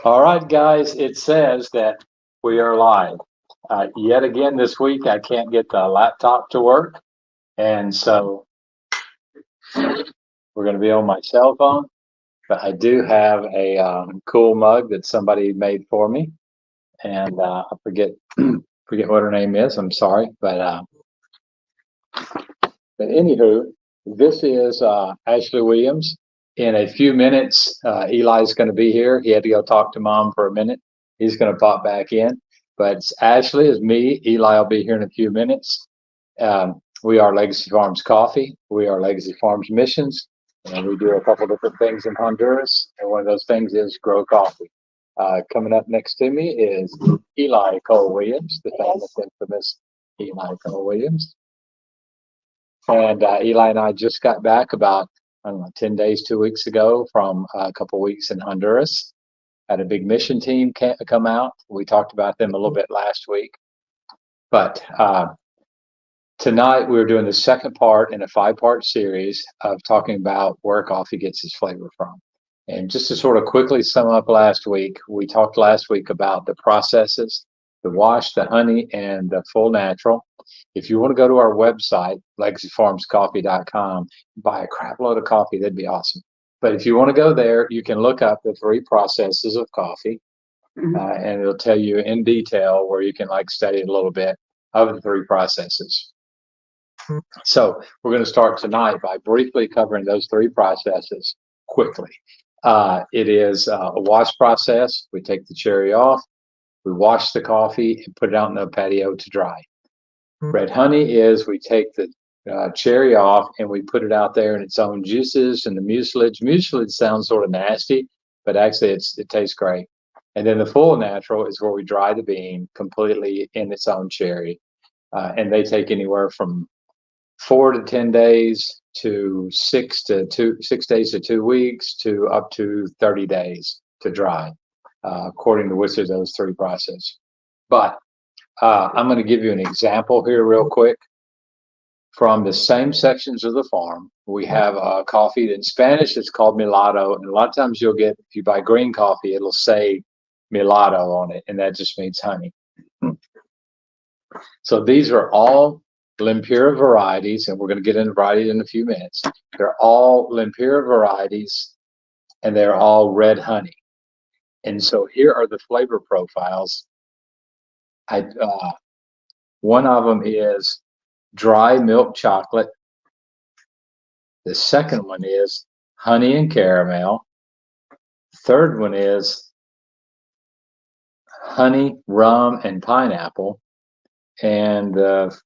All right, guys, it says that we are live. Yet again this week, I can't get the laptop to work. And so we're going to be on my cell phone. But I do have a cool mug that somebody made for me. And I forget what her name is. I'm sorry. But anywho, this is Ashley Williams. In a few minutes, Eli's going to be here. He had to go talk to mom for a minute. He's going to pop back in. But Ashley is me. Eli will be here in a few minutes. We are Legacy Farms Coffee. We are Legacy Farms Missions. And we do a couple different things in Honduras. And one of those things is grow coffee. Coming up next to me is Eli Cole Williams, the famous, infamous Eli Cole Williams. And Eli and I just got back about, I don't know, 10 days, 2 weeks ago from a couple weeks in Honduras. Had a big mission team come out. We talked about them a little bit last week. But tonight we're doing the second part in a 5-part series of talking about where coffee gets its flavor from. And just to sort of quickly sum up last week, we talked last week about the processes, the wash, the honey, and the full natural. If you want to go to our website, legacyfarmscoffee.com, buy a crap load of coffee, that'd be awesome. But if you want to go there, you can look up the 3 processes of coffee, and it'll tell you in detail where you can study a little bit of the 3 processes. So we're going to start tonight by briefly covering those 3 processes quickly. It is a wash process. We take the cherry off, we wash the coffee, and put it out in the patio to dry. Red honey is we take the cherry off and we put it out there in its own juices and the mucilage. Mucilage sounds sort of nasty, but actually it tastes great. And then the full natural is where we dry the bean completely in its own cherry. And they take anywhere from 4 to 10 days to 6 days to 2 weeks to up to 30 days to dry, according to which of those 3 processes. But I'm going to give you an example here real quick. From the same sections of the farm, we have a coffee in Spanish, it's called Mulatto. And a lot of times you'll get, if you buy green coffee, it'll say Mulatto on it, and that just means honey. So these are all Lempira varieties, and we're going to get into varieties in a few minutes. They're all Lempira varieties, and they're all red honey. And so here are the flavor profiles. One of them is dry milk chocolate. The second one is honey and caramel. The third one is honey, rum, and pineapple. And the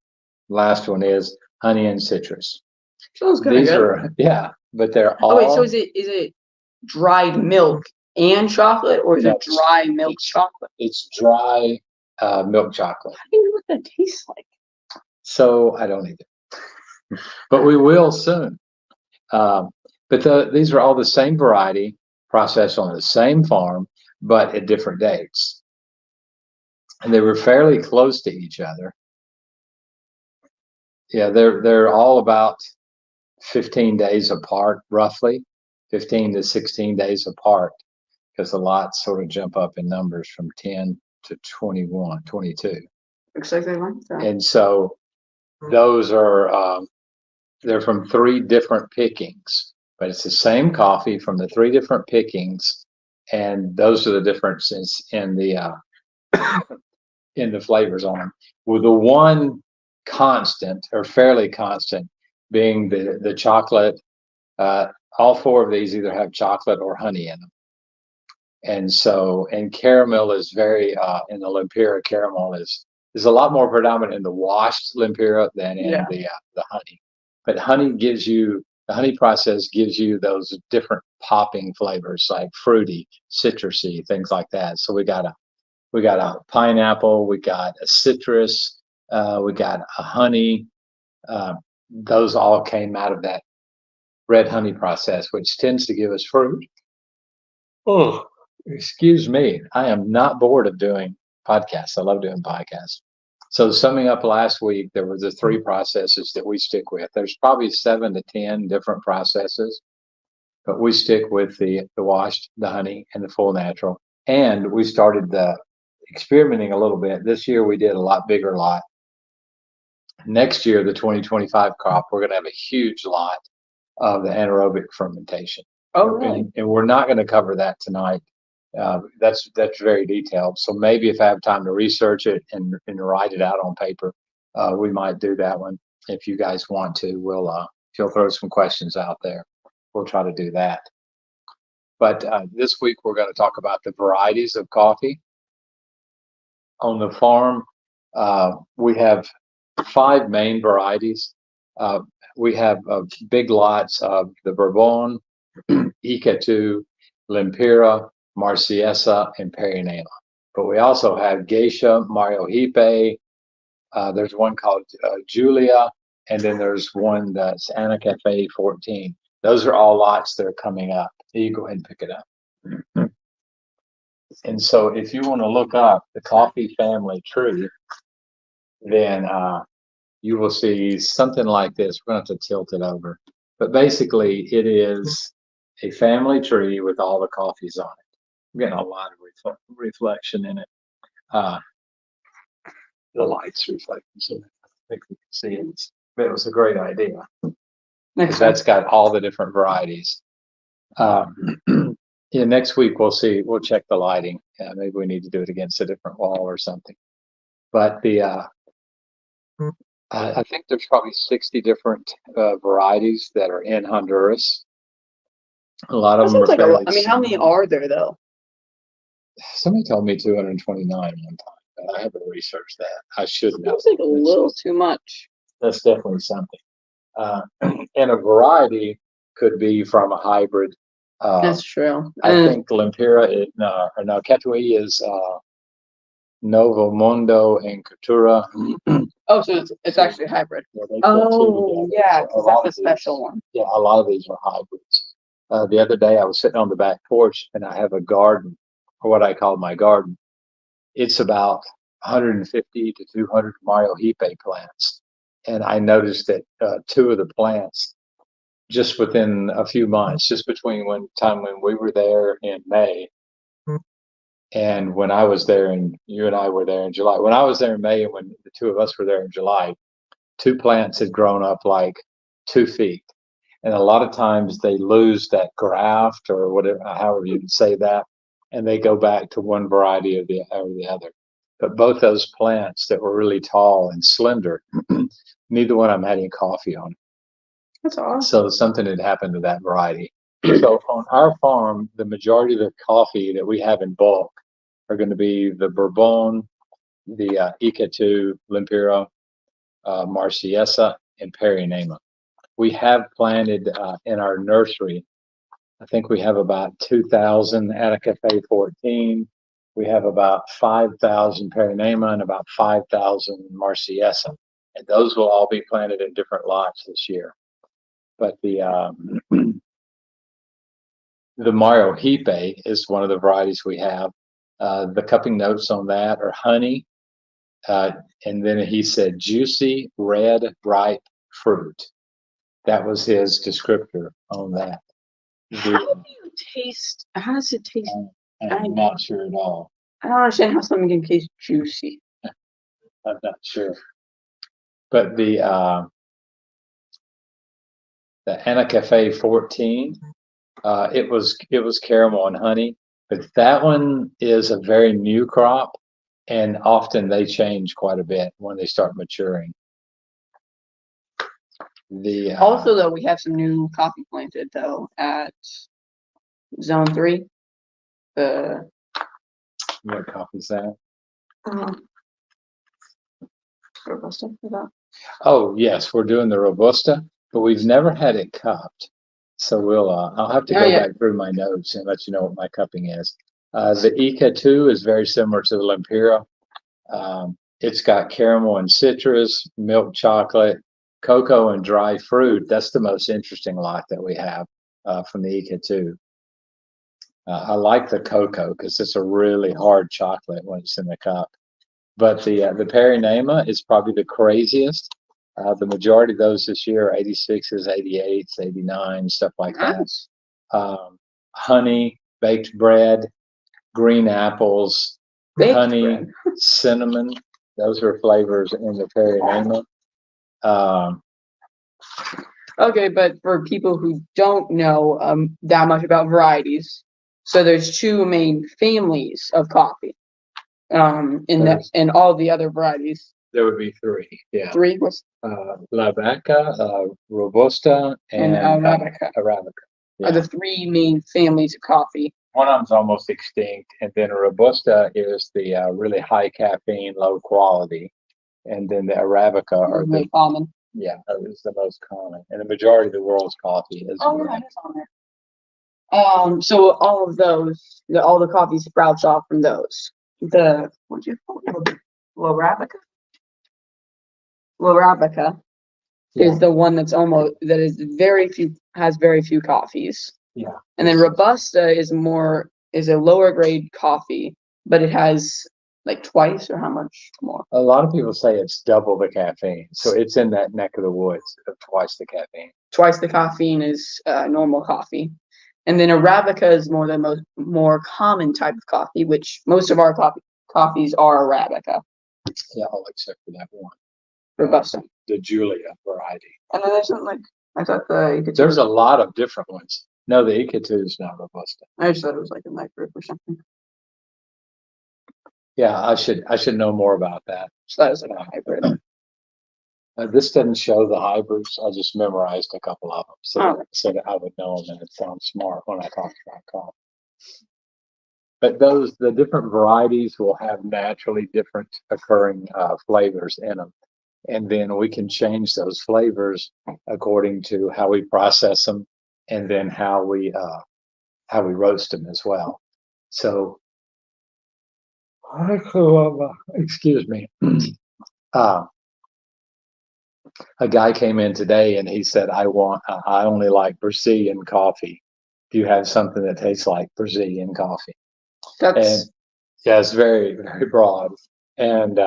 last one is honey and citrus. Sounds good. These are, yeah, but they're all. Oh wait, so is it dried milk and chocolate, or is it dry milk chocolate? It's dry milk chocolate. How do you know what that tastes like? So I don't either, but we will soon. But these are all the same variety, processed on the same farm, but at different dates. And they were fairly close to each other. Yeah, they're all about 15 days apart, roughly 15 to 16 days apart, because the lots sort of jump up in numbers from 10 to 21, 22. Exactly like that. And so those are they're from 3 different pickings, but it's the same coffee from the 3 different pickings, and those are the differences in the in the flavors on them. With the one constant or fairly constant being the chocolate. All 4 of these either have chocolate or honey in them, and caramel is very in the Lempira. Caramel is a lot more predominant in the washed Lempira than in the honey. But the honey process gives you those different popping flavors like fruity, citrusy, things like that. So we got a pineapple, we got a citrus, we got a honey. Those all came out of that red honey process, which tends to give us fruit. Oh, excuse me. I am not bored of doing podcasts. I love doing podcasts. So summing up last week, there were the 3 processes that we stick with. There's probably 7 to 10 different processes, but we stick with the washed, the honey, and the full natural. And we started experimenting a little bit. This year we did a lot bigger lot. Next year, the 2025 crop, we're going to have a huge lot of the anaerobic fermentation. Oh, really? And we're not going to cover that tonight. That's very detailed. So maybe if I have time to research it and write it out on paper, we might do that one. If you guys want to, if you'll throw some questions out there, we'll try to do that. But this week we're going to talk about the varieties of coffee. On the farm, we have 5 main varieties. We have big lots of the Bourbon, Icatu, Lempira, Marciesa, and Perinema. But we also have Geisha, Mario Hipe. There's one called Julia, and then there's one that's Anna Cafe 14. Those are all lots that are coming up. You go ahead and pick it up. And so if you want to look up the coffee family tree, then you will see something like this. We're going to have to tilt it over. But basically, it is a family tree with all the coffees on it. I'm getting a lot of reflection in it. The light's reflecting, so I think we can see it. But it was a great idea. Because that's got all the different varieties. Yeah, next week we'll see. We'll check the lighting. Maybe we need to do it against a different wall or something. But I think there's probably 60 different varieties that are in Honduras. A lot of them are like fairly I mean, how many are there though? Somebody told me 229 one time, but I haven't researched that. I should know. Seems like a little too much. That's definitely something. And a variety could be from a hybrid. That's true. I think Lempira, no, Catuai is Novo Mundo and Cultura. Oh, so it's actually a hybrid. Oh, yeah, because that's a special one. Yeah, a lot of these are hybrids. The other day I was sitting on the back porch and I have a garden, or what I call my garden. It's about 150 to 200 Mario Hipe plants. And I noticed that 2 of the plants, just within a few months, just between when we were there in May and when I was there and you and I were there in July. When I was there in May and when the 2 of us were there in July, 2 plants had grown up like 2 feet. And a lot of times they lose that graft or whatever, however you say that, and they go back to one variety or the other. But both those plants that were really tall and slender, neither one of them had any coffee on it. That's awesome. So something had happened to that variety. So on our farm, the majority of the coffee that we have in bulk are going to be the Bourbon, the Icatu, Lempira, Marciesa, and Perinema. We have planted in our nursery, I think we have about 2,000 Anna Cafe 14. We have about 5,000 Perinema and about 5,000 Marciesa. And those will all be planted in different lots this year. But the Mario Hipe is one of the varieties we have. The cupping notes on that are honey. And then he said juicy, red, ripe fruit. That was his descriptor on that. How does it taste? I'm not sure at all. I don't understand how something can taste juicy. I'm not sure. But the Anna Cafe 14, it was caramel and honey, but that one is a very new crop, and often they change quite a bit when they start maturing. Also, though, we have some new coffee planted though at Zone 3. What coffee is that? Robusta. Oh yes, we're doing the Robusta, but we've never had it cupped. So I'll have to go back through my notes and let you know what my cupping is. The Icatu is very similar to the Lempira. It's got caramel and citrus, milk chocolate, cocoa, and dry fruit. That's the most interesting lot that we have from the Icatu. I like the cocoa because it's a really hard chocolate when it's in the cup. But the Perinema is probably the craziest. The majority of those this year are 86s, 88s, 89, stuff like that. Honey, baked bread, green apples, Baked honey, bread. cinnamon. Those are flavors in the Perry Name. Okay, but for people who don't know that much about varieties, so there's two main families of coffee. In all the other varieties. There would be three. Yeah. Three was Lavaca, Robusta, and Arabica. Arabica. Are the three main families of coffee. One of them's almost extinct, and then Robusta is the really high caffeine, low quality, and then the Arabica are Really common. Yeah, is the most common, and the majority of the world's coffee is. Oh, yeah, it's on there. So all of those, all the coffee sprouts off from those. What'd you call it? Arabica. Arabica is the one that's has very few coffees. Yeah. And then Robusta is a lower grade coffee, but it has like twice or how much more? A lot of people say it's double the caffeine, so it's in that neck of the woods of twice the caffeine. Twice the caffeine is normal coffee, and then Arabica is more common type of coffee, which most of our coffees are Arabica. Yeah, all except for that one. Robusta. The Julia variety. And then there's something I thought there's a lot of different ones. No, the Ikatu is not Robusta. I just thought it was like a microbrew or something. Yeah, I should know more about that. So that was like a hybrid. This doesn't show the hybrids. I just memorized a couple of them, so that I would know them, and it sounds smart when I talk about coffee. But the different varieties will have naturally different occurring flavors in them. And then we can change those flavors according to how we process them, and then how we roast them as well. So, excuse me. A guy came in today and he said, I only like Brazilian coffee. Do you have something that tastes like Brazilian coffee? It's very, very broad. And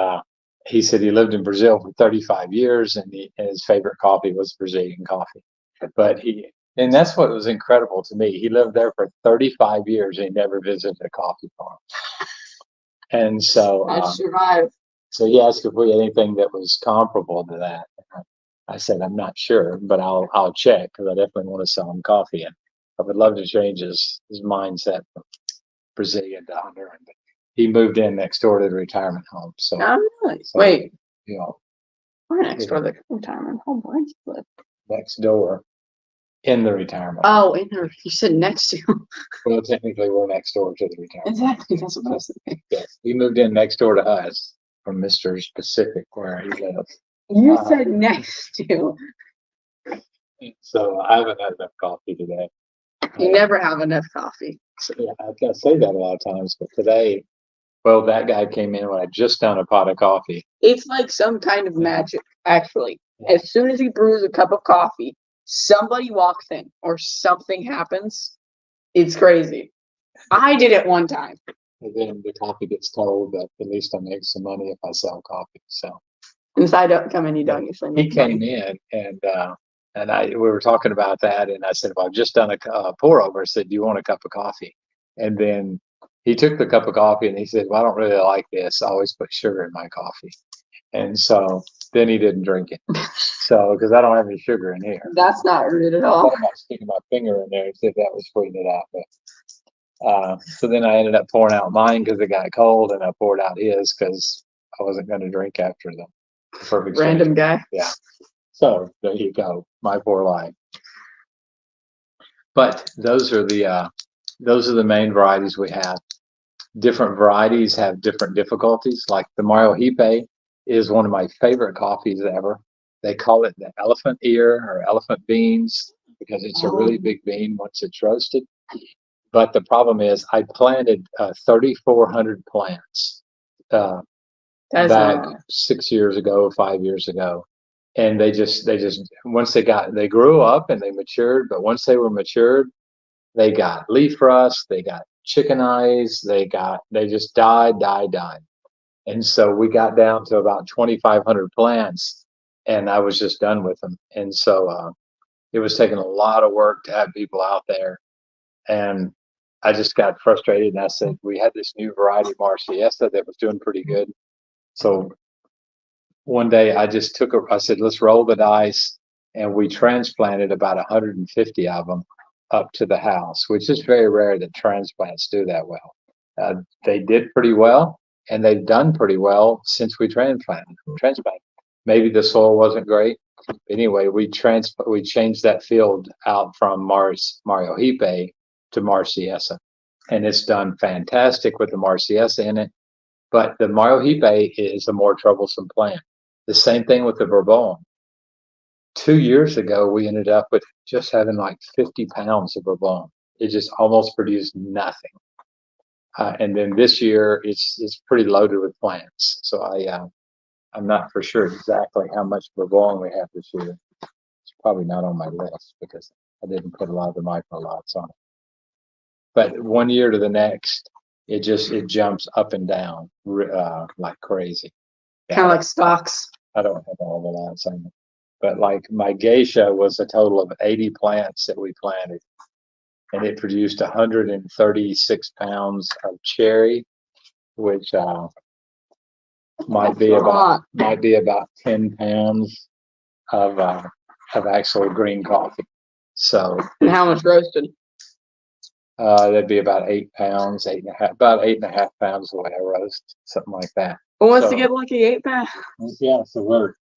he said he lived in Brazil for 35 years, and his favorite coffee was Brazilian coffee. And that's what was incredible to me. He lived there for 35 years and he never visited a coffee farm. And so So he asked if we had anything that was comparable to that. I said, I'm not sure, but I'll check, because I definitely want to sell him coffee. And I would love to change his mindset from Brazilian to Honduran. But he moved in next door to the retirement home. So, really? Wait. We're next door to the retirement home. Where do you live? Next door in the retirement. Oh, you said next to. Well, technically, we're next door to the retirement. Exactly. That's what I was thinking. Yes, he moved in next door to us from Mr. Specific, where he lives. You said next to. So I haven't had enough coffee today. You never have enough coffee. So, yeah, I say that a lot of times, but today, well, that guy came in when I just done a pot of coffee. It's like some kind of magic, actually. Yeah. As soon as he brews a cup of coffee, somebody walks in or something happens. It's crazy. I did it one time. And then the coffee gets cold, but at least I make some money if I sell coffee. So. And if I don't come in, you don't usually make money. He came in and we were talking about that, and I said, well, I've just done a pour over. I said, do you want a cup of coffee? And then he took the cup of coffee and he said, well, I don't really like this. I always put sugar in my coffee. And so then he didn't drink it. So, because I don't have any sugar in here. That's not rude at all. I thought about sticking my finger in there and see if that was sweetening it out. But, so then I ended up pouring out mine because it got cold, and I poured out his because I wasn't going to drink after them. Perfect. Random guy. Yeah. So there you go. My poor life. But those are the main varieties we have. Different varieties have different difficulties. Like the Mario Hipe is one of my favorite coffees ever. They call it the elephant ear or elephant beans because it's a really big bean once it's roasted. But the problem is I planted 3,400 plants back 6 years ago, 5 years ago. And they just once they grew up and they matured, but once they were matured, they got leaf rust, they got chicken eyes, they just died. And so we got down to about 2,500 plants, and I was just done with them. And so it was taking a lot of work to have people out there. And I just got frustrated, and I said, we had this new variety Marciesa that was doing pretty good. So one day I just I said, let's roll the dice, and we transplanted about 150 of them up to the house, which is very rare that transplants do that well. They did pretty well, and they've done pretty well since we transplanted. Maybe the soil wasn't great. Anyway, we changed that field out from Mario Hipe to Marciesa, and it's done fantastic with the Marciesa in it. But the Mario Hipe is a more troublesome plant. The same thing with the Bourbon. 2 years ago, we ended up with just having like 50 pounds of Bourbon. It just almost produced nothing. And then this year, it's pretty loaded with plants. So I'm not for sure exactly how much Bourbon we have this year. It's probably not on my list because I didn't put a lot of the micro lots on it. But one year to the next, it jumps up and down like crazy. Kind of like stocks. I don't have all the lots on it. But like my geisha was a total of 80 plants that we planted, and it produced 136 pounds of cherry, which might be about 10 pounds of actual green coffee. So and how much roasted? That'd be about 8 pounds, about 8.5 pounds the way I roast, something like that. Who wants to get lucky 8 pounds? Yeah,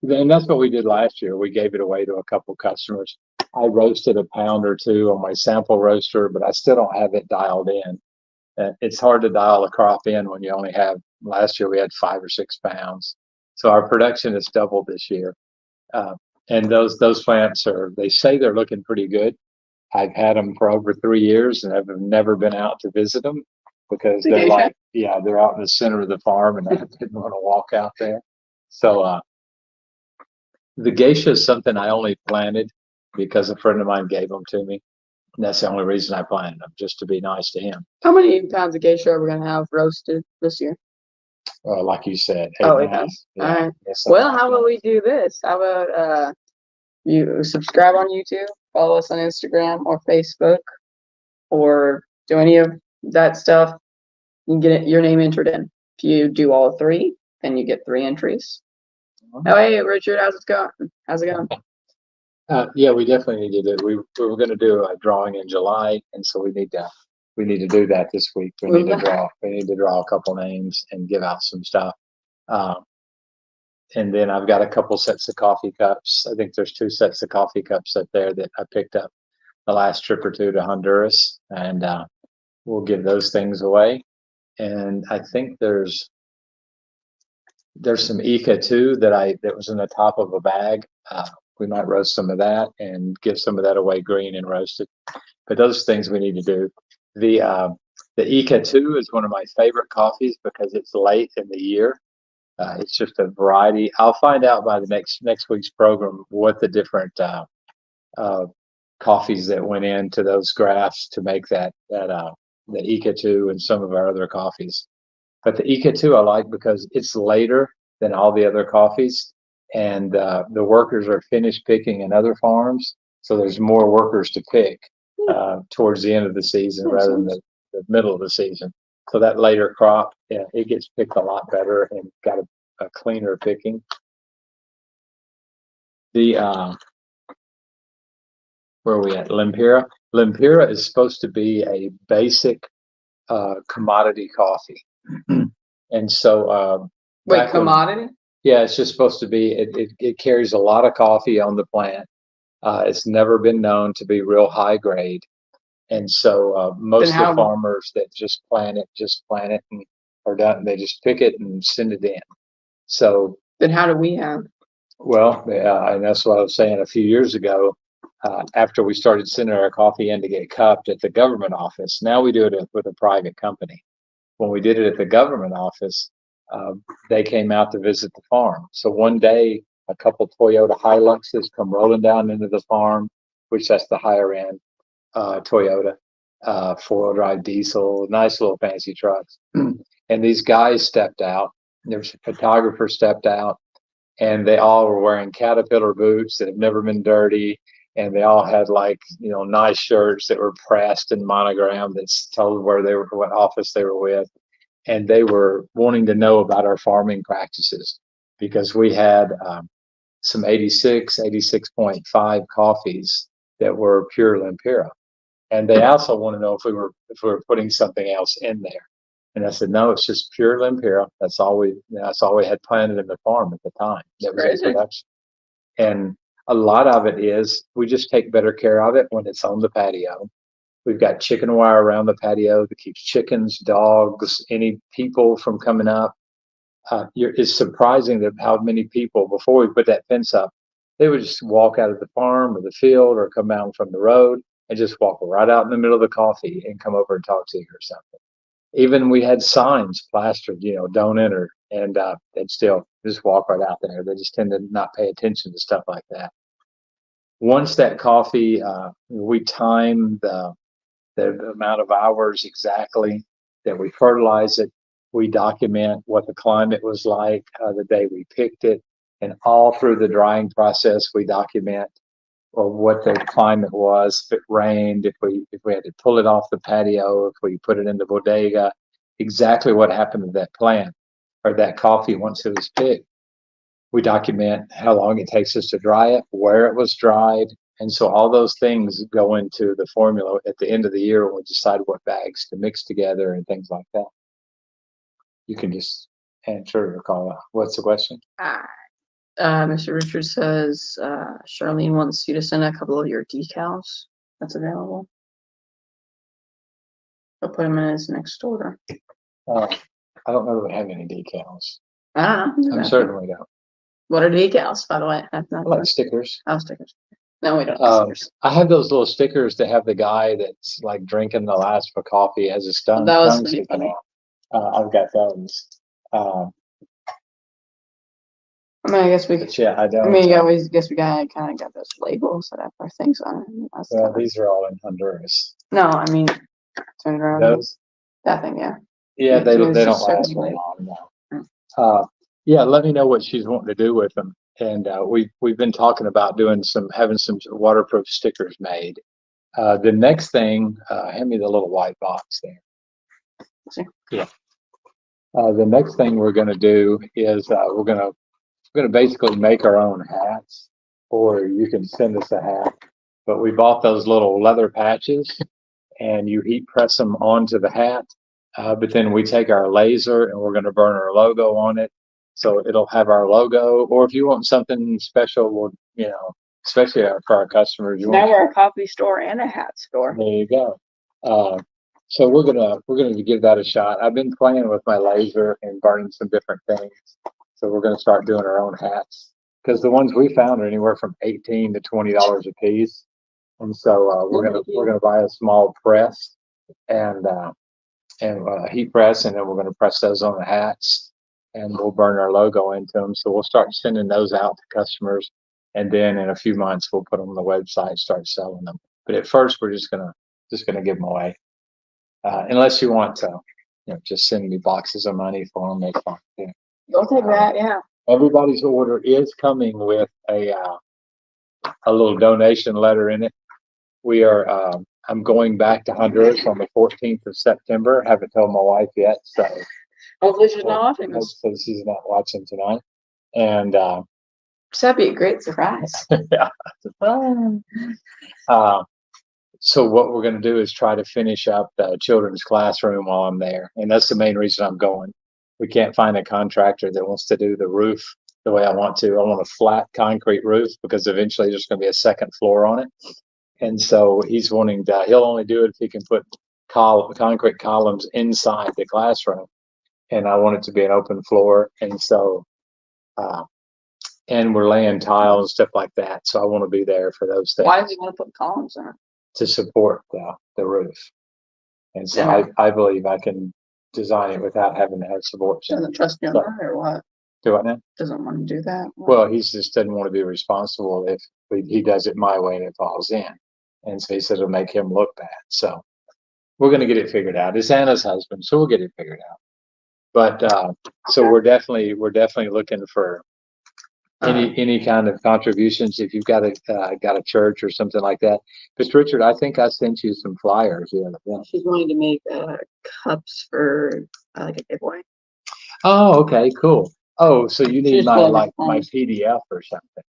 and that's what we did last year. We gave it away to a couple customers. I roasted a pound or two on my sample roaster, but I still don't have it dialed in. It's hard to dial a crop in when you only have. Last year we had 5 or 6 pounds, so our production has doubled this year. And those plants they say they're looking pretty good. I've had them for over 3 years, and I've never been out to visit them because they're they're out in the center of the farm, and I didn't want to walk out there. So the geisha is something I only planted because a friend of mine gave them to me. And that's the only reason I planted them, just to be nice to him. How many pounds of geisha are we going to have roasted this year? Like you said. 8 pounds. Yeah. All right. Well, how about we do this? How about you subscribe on YouTube, follow us on Instagram or Facebook, or do any of that stuff. You can get your name entered in. If you do all 3, then you get 3 entries. Oh, hey, Richard, how's it going? Yeah, we definitely need to do. We were going to do a drawing in July, and so we need to do that this week. We need to draw a couple names and give out some stuff. And then I've got a couple sets of coffee cups. I think there's 2 sets of coffee cups up there that I picked up the last trip or 2 to Honduras, and we'll give those things away. And I think there's some Ica too that was in the top of a bag. We might roast some of that and give some of that away green and roasted. But those things we need to do. The Ica 2 is one of my favorite coffees because it's late in the year. It's just a variety. I'll find out by the next week's program what the different coffees that went into those graphs to make the Ica 2 and some of our other coffees. But the Ica 2 I like because it's later than all the other coffees, and the workers are finished picking in other farms, so there's more workers to pick towards the end of the season rather than the middle of the season. So that later crop, it gets picked a lot better and got a cleaner picking. Where are we at? Lempira. Lempira is supposed to be a basic commodity coffee, and so wait, commodity? Yeah, it's just supposed to be. It carries a lot of coffee on the plant. It's never been known to be real high grade. And so most of the farmers that just plant it and are done. They just pick it and send it in. So then how do we have? Well, and that's what I was saying a few years ago. After we started sending our coffee in to get cupped at the government office, now we do it with a private company. When we did it at the government office, they came out to visit the farm. So one day, a couple Toyota Hiluxes come rolling down into the farm, which that's the higher end. Toyota, 4-wheel drive diesel, nice little fancy trucks. And these guys stepped out. There's a photographer stepped out, and they all were wearing Caterpillar boots that have never been dirty. and they all had like, nice shirts that were pressed and monogrammed that told where they were, what office they were with. And they were wanting to know about our farming practices because we had some 86.5 coffees that were pure Lempira. And they also want to know if we were putting something else in there. And I said, no, it's just pure Lempira. That's all we had planted in the farm at the time. That was in production. And a lot of it is we just take better care of it when it's on the patio. We've got chicken wire around the patio that keeps chickens, dogs, any people from coming up. It's surprising that how many people, before we put that fence up, they would just walk out of the farm or the field or come down from the road and just walk right out in the middle of the coffee and come over and talk to you or something. Even we had signs plastered, don't enter, and they'd still just walk right out there. They just tend to not pay attention to stuff like that. Once that coffee, we time the amount of hours exactly that we fertilize it. We document what the climate was like the day we picked it, and all through the drying process, we document what the climate was, if it rained, if we had to pull it off the patio, if we put it in the bodega, exactly what happened to that plant or that coffee once it was picked. We document how long it takes us to dry it, where it was dried. And so all those things go into the formula at the end of the year when we decide what bags to mix together and things like that. You can just answer or call out. What's the question? Mr. Richards says, Charlene wants you to send a couple of your decals that's available. I'll put them in his next order. I don't know that we have any decals. I don't know. I'm certain we don't. What are decals, by the way? I like stickers. Oh, stickers. No, we don't have stickers. I have those little stickers that have the guy that's like drinking the last of coffee as his tongue sticking out. I've got those. I mean, I guess we. Yeah, I don't. I mean, I guess we kind of got those labels that have our things on it. Well, these are all in Honduras. No, I mean, turn it around. Those. That thing, yeah. Yeah, they don't last very long. No. Yeah, let me know what she's wanting to do with them. And we've been talking about having some waterproof stickers made. The next thing, hand me the little white box there. See? Yeah. The next thing we're going to do is we're going to basically make our own hats, or you can send us a hat. But we bought those little leather patches, and you heat press them onto the hat. But then we take our laser and we're going to burn our logo on it. So it'll have our logo, or if you want something special, especially for our customers. Now we're a coffee store and a hat store. There you go. So we're gonna give that a shot. I've been playing with my laser and burning some different things. So we're gonna start doing our own hats because the ones we found are anywhere from $18 to $20 a piece. And so we're gonna buy a small press and heat press, and then we're gonna press those on the hats. And we'll burn our logo into them. So we'll start sending those out to customers. And then in a few months, we'll put them on the website, start selling them. But at first, we're just gonna give them away. Unless you want to, just send me boxes of money for them. That's fine. Yeah. You'll take that, yeah. Everybody's order is coming with a little donation letter in it. We are, I'm going back to Honduras on the 14th of September. Haven't told my wife yet, so. Hopefully she's not watching this. Hopefully she's not watching tonight. And that'd be a great surprise. Yeah. So what we're going to do is try to finish up the children's classroom while I'm there. And that's the main reason I'm going. We can't find a contractor that wants to do the roof the way I want to. I want a flat concrete roof because eventually there's going to be a second floor on it. And so he's wanting to, he'll only do it if he can put concrete columns inside the classroom. And I want it to be an open floor. And so, and we're laying tile and stuff like that. So I want to be there for those things. Why does he want to put columns in it? To support the roof. And so I believe I can design it without having to have support. Doesn't trust you on that or what? Do what now? Doesn't want to do that? Well, he just doesn't want to be responsible if he does it my way and it falls in. And so he said it'll make him look bad. So we're going to get it figured out. It's Anna's husband, so we'll get it figured out. But so we're definitely looking for Any kind of contributions if you've got a church or something like that. Mr. Richard, I think I sent you some flyers. Yeah. She's wanting to make cups for like a giveaway. Oh, okay, cool. Oh, so you need Just my love it. my PDF or something.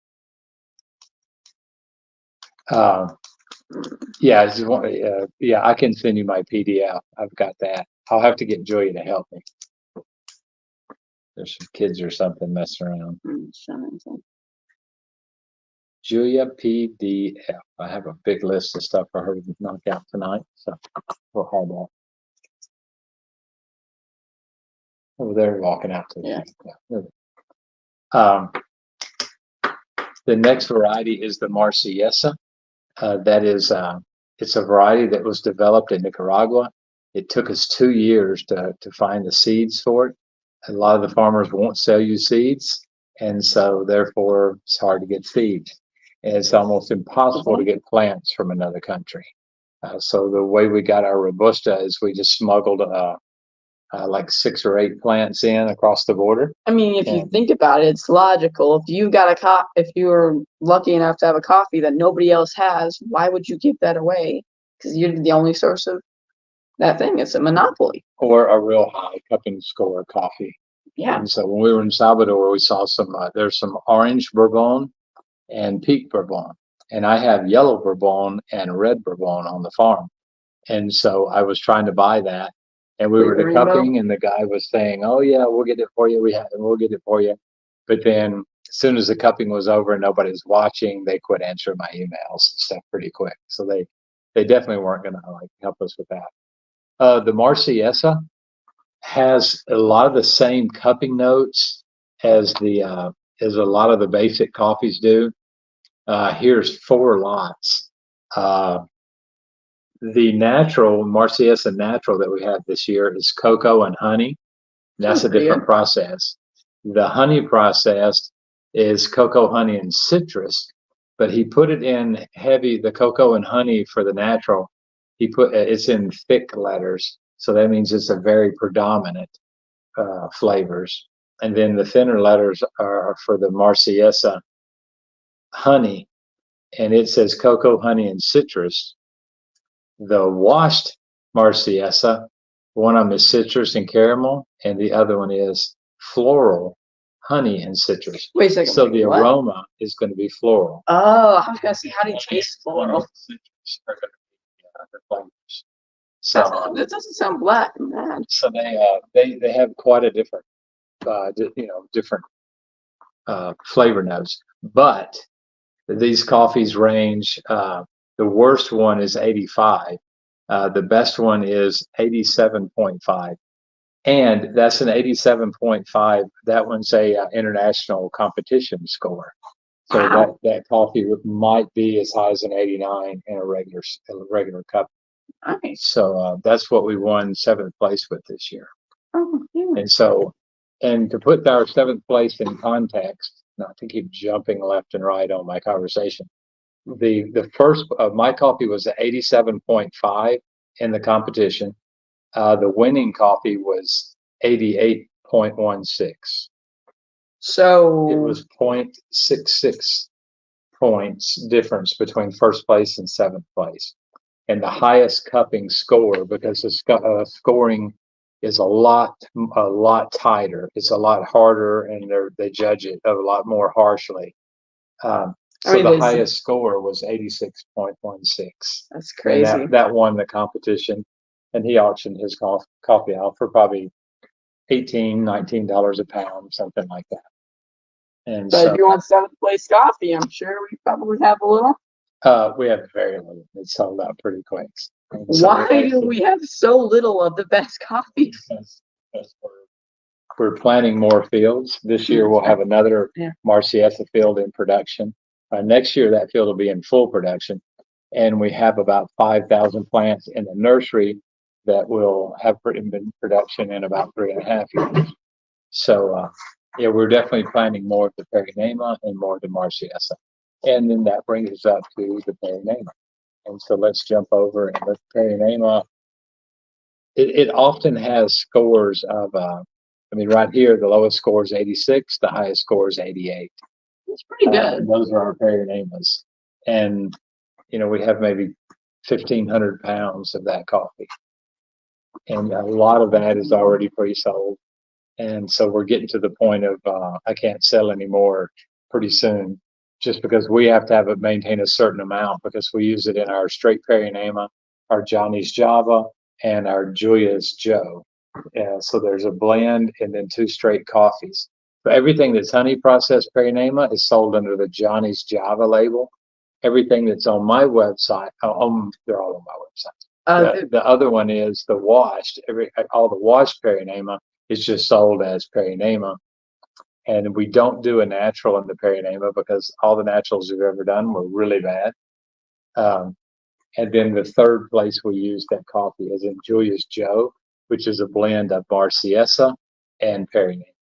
Yeah, yeah, I can send you my PDF. I've got that. I'll have to get Julia to help me. There's some kids or something messing around. Julia PDF. I have a big list of stuff for her to knock out tonight, so we'll have that. Over there, walking out to the next variety is the Marciesa. That is, it's a variety that was developed in Nicaragua. It took us 2 years to find the seeds for it. A lot of the farmers won't sell you seeds, and so therefore it's hard to get seeds. And it's almost impossible to get plants from another country. So the way we got our Robusta is we just smuggled like 6 or 8 plants in across the border. I mean, if you think about it, it's logical. If you got if you were lucky enough to have a coffee that nobody else has, why would you give that away? Because you're the only source of that thing. It's a monopoly. Or a real high cupping score coffee. Yeah. And so when we were in Salvador, we saw some, there's some orange Bourbon and pink Bourbon. And I have yellow Bourbon and red Bourbon on the farm. And so I was trying to buy that. And we were to cupping, and the guy was saying, "Oh yeah, we'll get it for you. We'll get it for you." But then, as soon as the cupping was over and nobody was watching, they quit answering my emails and stuff pretty quick. So they definitely weren't going to like help us with that. The Marciesa has a lot of the same cupping notes as as a lot of the basic coffees do. Here's 4 lots. The natural Marciesa natural that we have this year is cocoa and honey. That's a different process. The honey process is cocoa, honey, and citrus, but he put it in heavy, the cocoa and honey for the natural. He put it's in thick letters. So that means it's a very predominant flavors. And then the thinner letters are for the Marciesa honey, and it says cocoa, honey, and citrus. The washed Marciesa, one of them is citrus and caramel, and the other one is floral, honey, and citrus. Wait a second. So the aroma is going to be floral. Oh, I was going to say, how do you taste floral? Citrus are going to be the flavors. So that doesn't sound black and bad. So they have quite a different different flavor notes, but these coffees range. The worst one is 85. The best one is 87.5, and that's an 87.5. That one's a international competition score. So wow. that coffee might be as high as an 89 in a regular cup. Nice. So that's what we won 7th place with this year. Oh, yeah. And so, and to put our 7th place in context, not to keep jumping left and right on my conversation, the first my coffee was 87.5 in the competition. The winning coffee was 88.16. So it was 0.66 points difference between 1st place and 7th place. And the highest cupping score, because the scoring is a lot tighter. It's a lot harder, and they judge it a lot more harshly. So the highest score was 86.16. That's crazy. And that won the competition, and he auctioned his coffee out for probably $18-19 a pound, something like that. And so if you want 7th place coffee, I'm sure we probably have a little. We have very little. It sold out pretty quick. So why do we have so little of the best coffee? Because we're planting more fields. This year we'll have another Marciesa field in production. Next year that field will be in full production, and we have about 5,000 plants in the nursery that will have been production in about 3.5 years. So yeah, we're definitely planting more of the Perinema and more of the Marciesa. And then that brings us up to the Perinema. And so let's jump over and let Perinema. It often has scores of, right here, the lowest score is 86, the highest score is 88. It's pretty good. Those are our Perinamas. And, we have maybe 1,500 pounds of that coffee. And a lot of that is already pre-sold. And so we're getting to the point of I can't sell anymore pretty soon, just because we have to have it maintain a certain amount, because we use it in our straight Perinama, our Johnny's Java, and our Julia's Joe. So there's a blend and then 2 straight coffees. But everything that's honey processed Perinama is sold under the Johnny's Java label. Everything that's on my website, they're all on my website. The other one is the washed. All the washed Perinama is just sold as Perinama. And we don't do a natural in the Perinama because all the naturals we've ever done were really bad. And then the third place we use that coffee is in Julia's Joe, which is a blend of Marciesa and Perinama.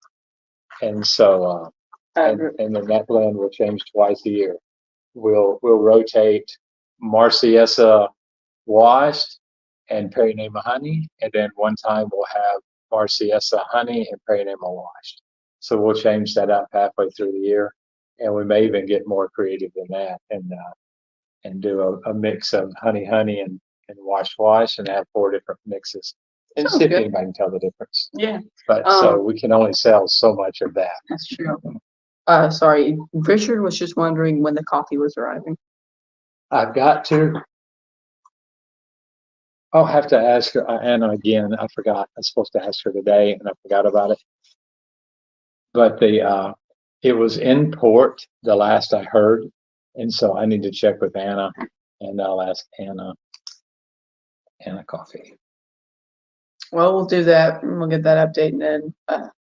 And so, and then that blend will change twice a year. We'll rotate Marciesa washed and Perinama honey, and then one time we'll have Marciesa honey and Perinama washed. So we'll change that up halfway through the year, and we may even get more creative than that, and do a mix of honey and wash, and have 4 different mixes. And see if anybody can tell the difference. Yeah. But so we can only sell so much of that. That's true. Sorry, Richard was just wondering when the coffee was arriving. I've got to. I'll have to ask her, Anna, again. I forgot. I was supposed to ask her today, and I forgot about it. But it was in port the last I heard, and so I need to check with Anna, and I'll ask Anna Coffee. Well, we'll do that, and we'll get that update then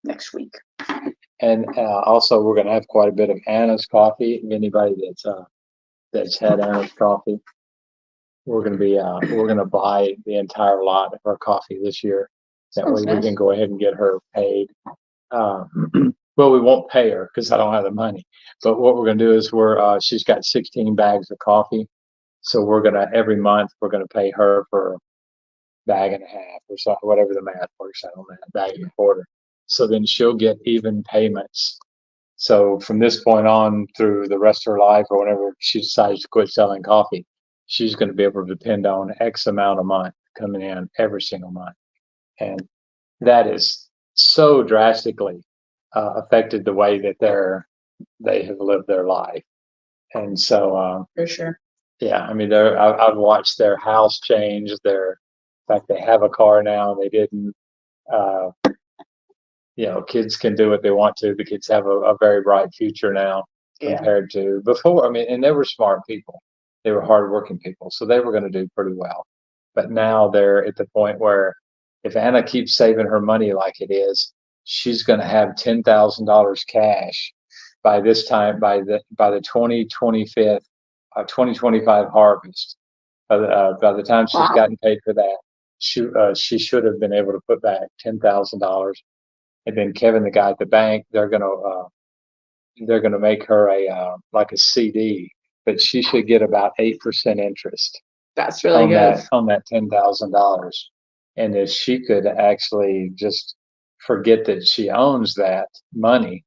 next week. And also, we're going to have quite a bit of Anna's coffee. Anybody that's had Anna's coffee, we're going to buy the entire lot of her coffee this year. That way, we can go ahead and get her paid. Well, we won't pay her because I don't have the money. But what we're going to do is she's got 16 bags of coffee, so every month we're going to pay her for a bag and a half or so, whatever the math works out on that, bag and a quarter. So then she'll get even payments. So from this point on through the rest of her life, or whenever she decides to quit selling coffee, she's going to be able to depend on X amount a month coming in every single month. And that is so drastically affected the way that they have lived their life. And so for sure. Yeah, I mean, I've watched their house change. In fact, they have a car now. They didn't. Kids can do what they want to. The kids have a very bright future now compared to before. I mean, and they were smart people. They were hardworking people, so they were going to do pretty well. But now they're at the point where if Anna keeps saving her money like it is, she's going to have $10,000 cash by this time, by the 2025 harvest. By the time she's gotten paid for that, she should have been able to put back $10,000. And then Kevin, the guy at the bank, they're gonna make her like a CD, but she should get about 8% interest. That's really good on that $10,000. And if she could actually just forget that she owns that money,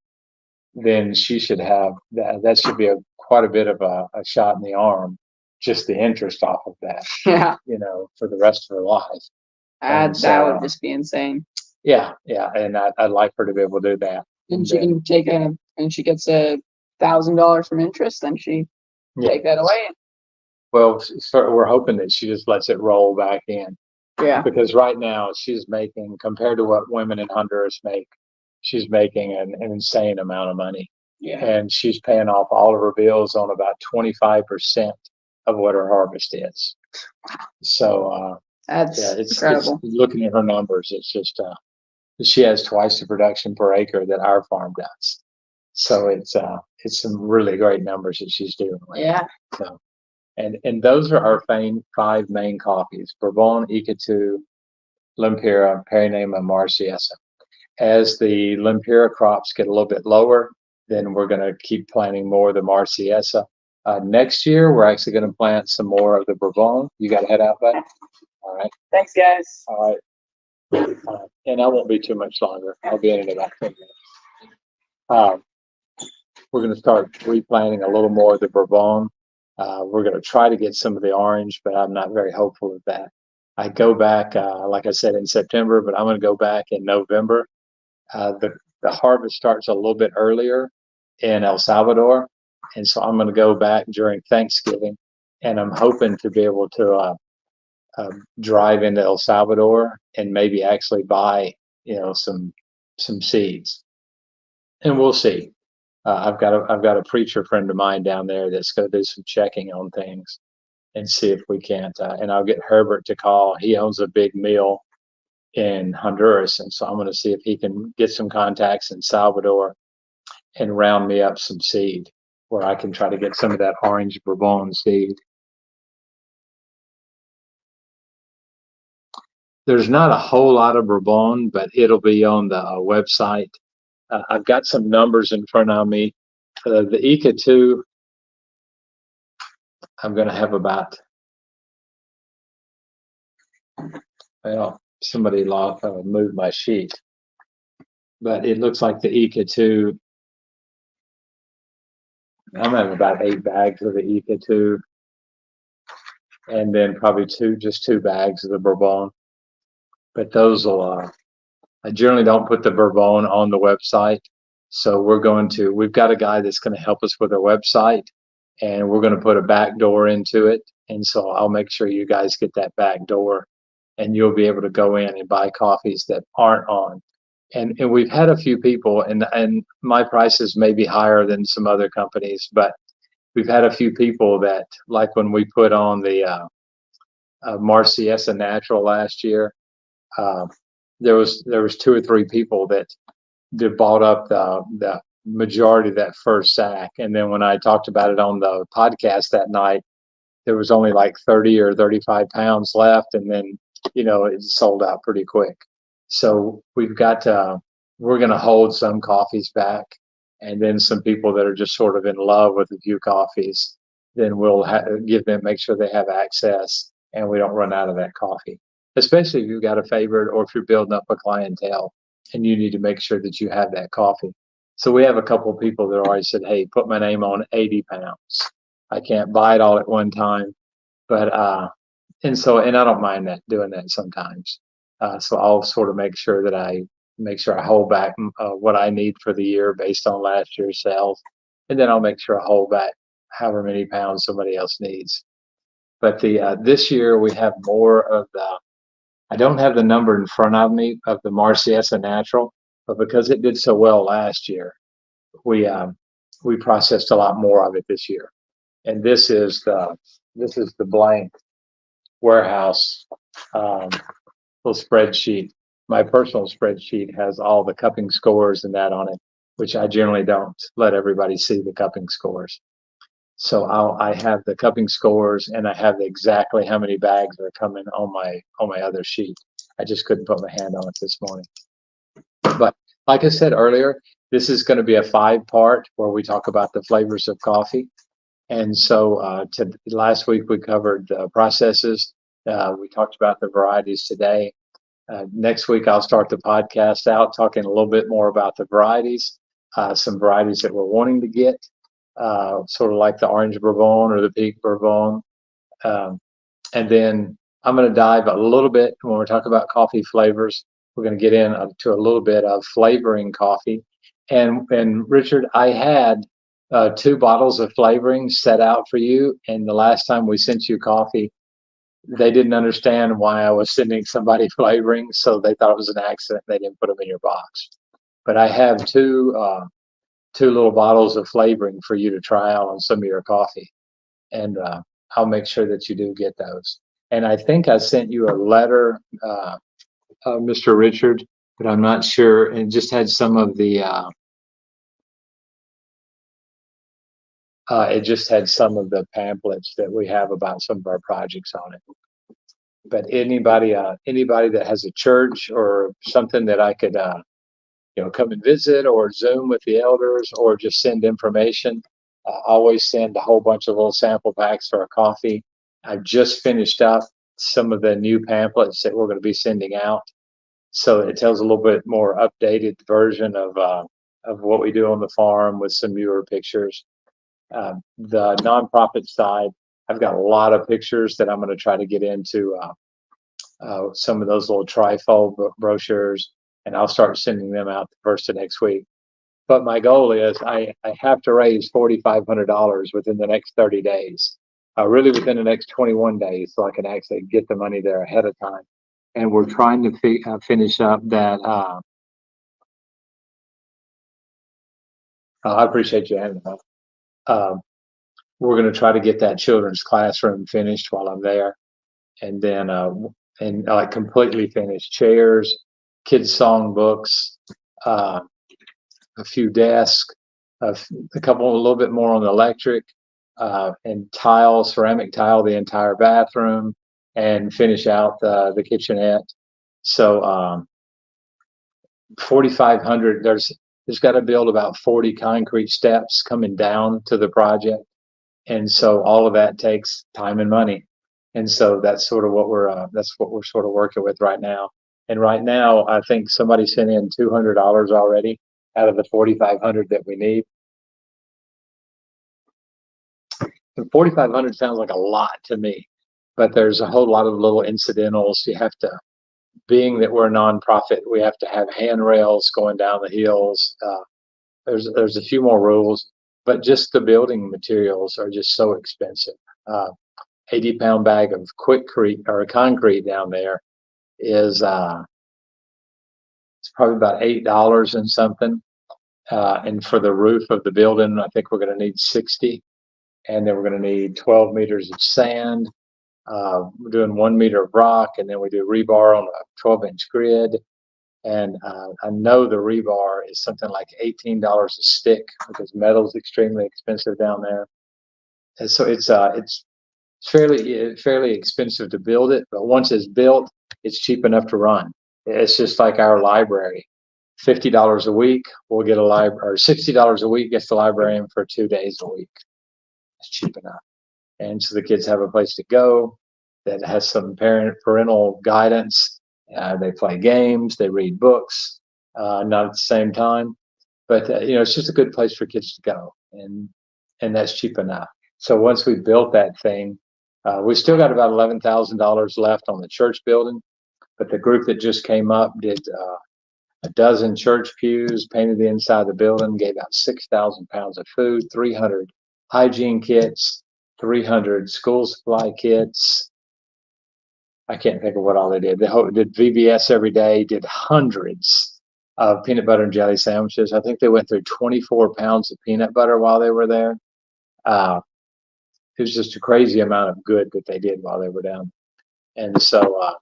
then she should have that. That should be quite a bit of a shot in the arm, just the interest off of that. Yeah. For the rest of her life. That would just be insane. Yeah, and I'd like her to be able to do that. And she can and she gets $1,000 from interest, then she take that away. Well, we're hoping that she just lets it roll back in. Yeah. Because right now she's making, compared to what women in Honduras make, she's making an insane amount of money. Yeah. And she's paying off all of her bills on about 25% of what her harvest is. So that's incredible. It's looking at her numbers, it's just she has twice the production per acre that our farm does. So it's some really great numbers that she's doing. Yeah. So, and those are our 5 main coffees: Bourbon, Icatu, Lempira, Perinama, Marciesa. As the Lempira crops get a little bit lower, then we're going to keep planting more of the Marciesa. Next year, we're actually going to plant some more of the Bourbon. You got to head out, bud? All right. Thanks, guys. All right. And I won't be too much longer. I'll be in about 10 minutes. we're going to start replanting a little more of the Bourbon. We're going to try to get some of the orange, but I'm not very hopeful of that. I go back, like I said, in September, but I'm going to go back in November. The harvest starts a little bit earlier in El Salvador, and so I'm going to go back during Thanksgiving, and I'm hoping to be able to drive into El Salvador and maybe actually buy, some seeds, and we'll see. I've got a preacher friend of mine down there that's going to do some checking on things and see if we can't. And I'll get Herbert to call. He owns a big mill in Honduras, and so I'm going to see if he can get some contacts in Salvador and round me up some seed where I can try to get some of that orange Bourbon seed. There's not a whole lot of Bourbon, but it'll be on the website. I've got some numbers in front of me. The ICA 2, I'm going to have about, well, somebody moved my sheet, but it looks like the ICA 2, I'm having about 8 bags of the ICA 2, and then probably just 2 bags of the Bourbon. But those will, I generally don't put the Bourbon on the website. So we've got a guy that's going to help us with our website, and we're going to put a back door into it. And so I'll make sure you guys get that back door, and you'll be able to go in and buy coffees that aren't on. And we've had a few people, and my prices may be higher than some other companies, but we've had a few people that, like when we put on the Marciesa Natural last year, there was 2 or 3 people that bought up the majority of that first sack, and then when I talked about it on the podcast that night, there was only like 30 or 35 pounds left, and then it sold out pretty quick. So we're going to hold some coffees back, and then some people that are just sort of in love with a few coffees, then we'll make sure they have access, and we don't run out of that coffee. Especially if you've got a favorite, or if you're building up a clientele and you need to make sure that you have that coffee. So we have a couple of people that already said, hey, put my name on 80 pounds. I can't buy it all at one time, but and I don't mind doing that sometimes. So I'll sort of make sure I hold back what I need for the year based on last year's sales, and then I'll make sure I hold back however many pounds somebody else needs. But this year we have more of I don't have the number in front of me of the Marciesa Natural, but because it did so well last year, we processed a lot more of it this year. And this is the blank warehouse little spreadsheet. My personal spreadsheet has all the cupping scores and that on it, which I generally don't let everybody see the cupping scores. So I have the cupping scores, and I have exactly how many bags are coming on my other sheet. I just couldn't put my hand on it this morning. But like I said earlier, this is going to be a 5-part where we talk about the flavors of coffee. And so last week we covered processes. We talked about the varieties today. Next week I'll start the podcast out talking a little bit more about the varieties, some varieties that we're wanting to get. Sort of like the orange Bourbon or the pink Bourbon. And then I'm going to dive a little bit when we're talking about coffee flavors. We're going to get into a little bit of flavoring coffee. And Richard, I had 2 bottles of flavoring set out for you. And the last time we sent you coffee, they didn't understand why I was sending somebody flavoring. So they thought it was an accident. They didn't put them in your box. But I have 2 little bottles of flavoring for you to try out on some of your coffee, and I'll make sure that you do get those. And I think I sent you a letter, Mr. Richard, but I'm not sure. And just had some of the it just had some of the pamphlets that we have about some of our projects on it. But anybody that has a church or something that I could come and visit, or Zoom with the elders, or just send information. Always send a whole bunch of little sample packs for our coffee. I've just finished up some of the new pamphlets that we're going to be sending out. So it tells a little bit more updated version of of what we do on the farm with some newer pictures. The nonprofit side, I've got a lot of pictures that I'm going to try to get into some of those little trifold brochures, and I'll start sending them out the first of next week. But my goal is I have to raise $4,500 within the next 30 days, really within the next 21 days, so I can actually get the money there ahead of time. And we're trying to finish up that. I appreciate you having that. We're going to try to get that children's classroom finished while I'm there, and then like completely finished. Chairs, kids' song books, a few desks, a little bit more on the electric, and tile, ceramic tile, the entire bathroom, and finish out the kitchenette. So 4,500. There's got to build about 40 concrete steps coming down to the project, and so all of that takes time and money. And so that's sort of what we're sort of working with right now. And right now, I think somebody sent in $200 already out of the 4,500 that we need. And 4,500 sounds like a lot to me, but there's a whole lot of little incidentals. You have to, being that we're a nonprofit, we have to have handrails going down the hills. There's a few more rules, but just the building materials are just so expensive. 80-pound bag of quickcrete or concrete down there is it's probably about $8 and something. And for the roof of the building, I think we're going to need 60, and then we're going to need 12 meters of sand. We're doing 1 meter of rock, and then we do rebar on a 12-inch grid. And I know the rebar is something like $18 a stick because metal is extremely expensive down there. And so it's fairly expensive to build it, but once it's built, it's cheap enough to run. It's just like our library. $50 a week, we'll get a library, or $60 a week gets the librarian for 2 days a week. It's cheap enough. And so the kids have a place to go that has some parental guidance. They play games, they read books, not at the same time, but it's just a good place for kids to go, and that's cheap enough. So once we built that thing, we still got about $11,000 left on the church building, but the group that just came up did a dozen church pews, painted the inside of the building, gave out 6,000 pounds of food, 300 hygiene kits, 300 school supply kits. I can't think of what all they did. They did VBS every day, did hundreds of peanut butter and jelly sandwiches. I think they went through 24 pounds of peanut butter while they were there. It was just a crazy amount of good that they did while they were down. And so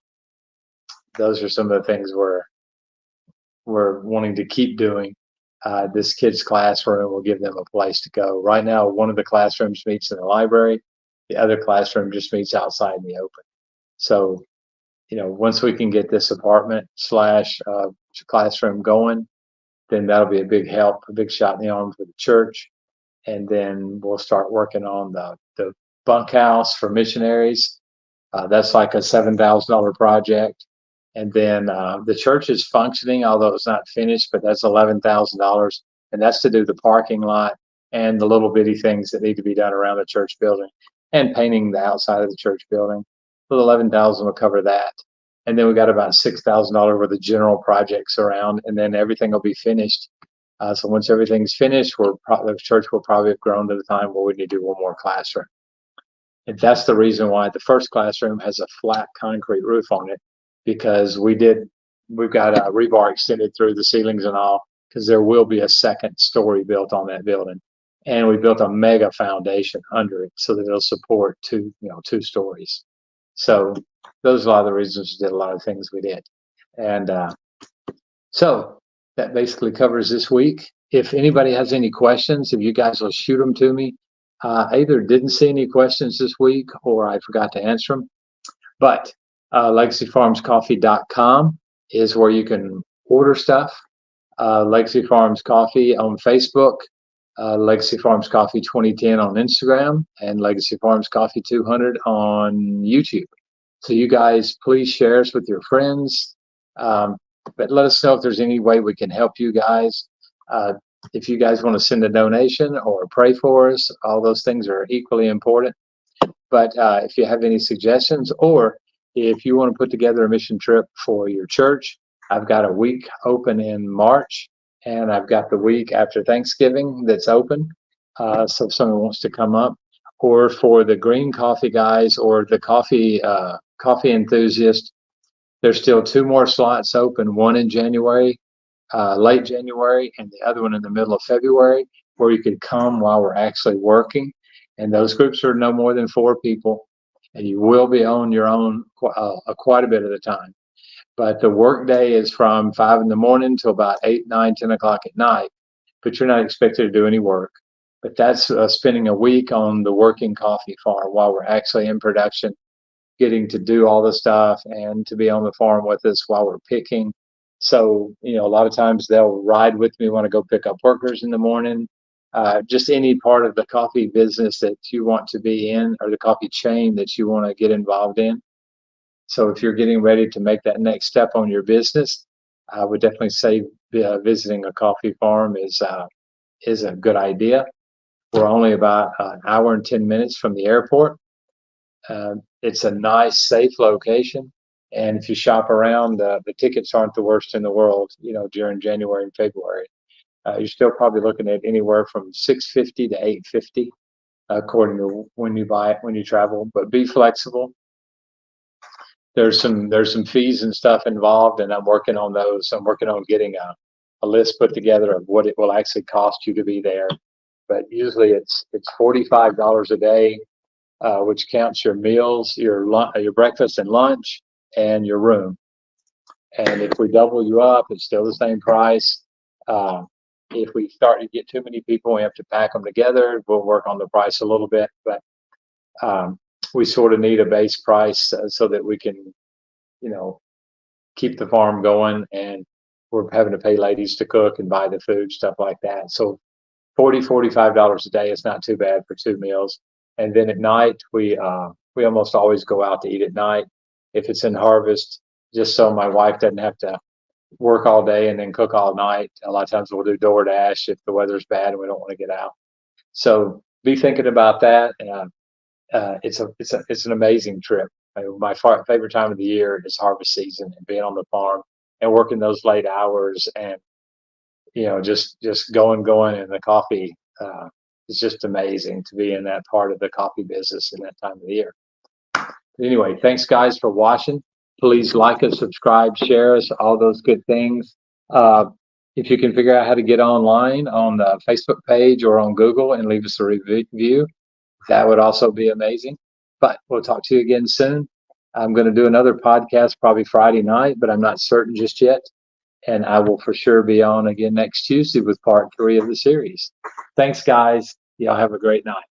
those are some of the things we're wanting to keep doing. This kids' classroom will give them a place to go. Right now, one of the classrooms meets in the library. The other classroom just meets outside in the open. So, once we can get this apartment / classroom going, then that'll be a big help, a big shot in the arm for the church. And then we'll start working on the bunkhouse for missionaries. That's like a $7,000 project. And then the church is functioning, although it's not finished, but that's $11,000. And that's to do the parking lot and the little bitty things that need to be done around the church building and painting the outside of the church building. So $11,000 will cover that. And then we got about $6,000 worth of general projects around, and then everything will be finished. So once everything's finished, the church will probably have grown to the time where we need to do one more classroom. And that's the reason why the first classroom has a flat concrete roof on it, because we've got a rebar extended through the ceilings and all, because there will be a second story built on that building. And we built a mega foundation under it so that it'll support two stories. So those are a lot of the reasons we did a lot of things we did. And so that basically covers this week. If anybody has any questions, if you guys will shoot them to me. I either didn't see any questions this week or I forgot to answer them. But LegacyFarmsCoffee.com is where you can order stuff. Legacy Farms Coffee on Facebook, Legacy Farms Coffee 2010 on Instagram, and Legacy Farms Coffee 200 on YouTube. So you guys, please share us with your friends. But let us know if there's any way we can help you guys. if you guys want to send a donation or pray for us, all those things are equally important. But if you have any suggestions, or if you want to put together a mission trip for your church, I've got a week open in March, and I've got the week after Thanksgiving that's open. So if someone wants to come up, or for the green coffee guys or the coffee enthusiast, there's still 2 more slots open, one in January, late January, and the other one in the middle of February, where you could come while we're actually working. And those groups are no more than 4 people, and you will be on your own quite a bit of the time. But the work day is from 5 in the morning till about 8, 9, 10 o'clock at night. But you're not expected to do any work. But that's spending a week on the working coffee farm while we're actually in production, getting to do all the stuff and to be on the farm with us while we're picking. So, a lot of times they'll ride with me when I go pick up workers in the morning. Just any part of the coffee business that you want to be in, or the coffee chain that you want to get involved in. So if you're getting ready to make that next step on your business, I would definitely say visiting a coffee farm is a good idea. We're only about an hour and 10 minutes from the airport. It's a nice, safe location. And if you shop around, the tickets aren't the worst in the world, during January and February. You're still probably looking at anywhere from $650 to $850, according to when you travel. But be flexible. There's some fees and stuff involved, and I'm working on those. I'm working on getting a list put together of what it will actually cost you to be there. But usually it's $45 a day, which counts your meals, your breakfast and lunch, and your room. And if we double you up, it's still the same price. If we start to get too many people, we have to pack them together. We'll work on the price a little bit, but we sort of need a base price so that we can, keep the farm going. And we're having to pay ladies to cook and buy the food, stuff like that. So $45 a day is not too bad for 2 meals. And then at night, we almost always go out to eat at night if it's in harvest, just so my wife doesn't have to work all day and then cook all night. A lot of times we'll do DoorDash if the weather's bad and we don't want to get out. So be thinking about that. It's an amazing trip. My favorite time of the year is harvest season and being on the farm and working those late hours, and just going, and the coffee is just amazing to be in that part of the coffee business in that time of the year. Anyway, thanks guys for watching. Please like us, subscribe, share us, all those good things. If you can figure out how to get online on the Facebook page or on Google and leave us a review, that would also be amazing. But we'll talk to you again soon. I'm going to do another podcast probably Friday night, but I'm not certain just yet. And I will for sure be on again next Tuesday with part 3 of the series. Thanks, guys. Y'all have a great night.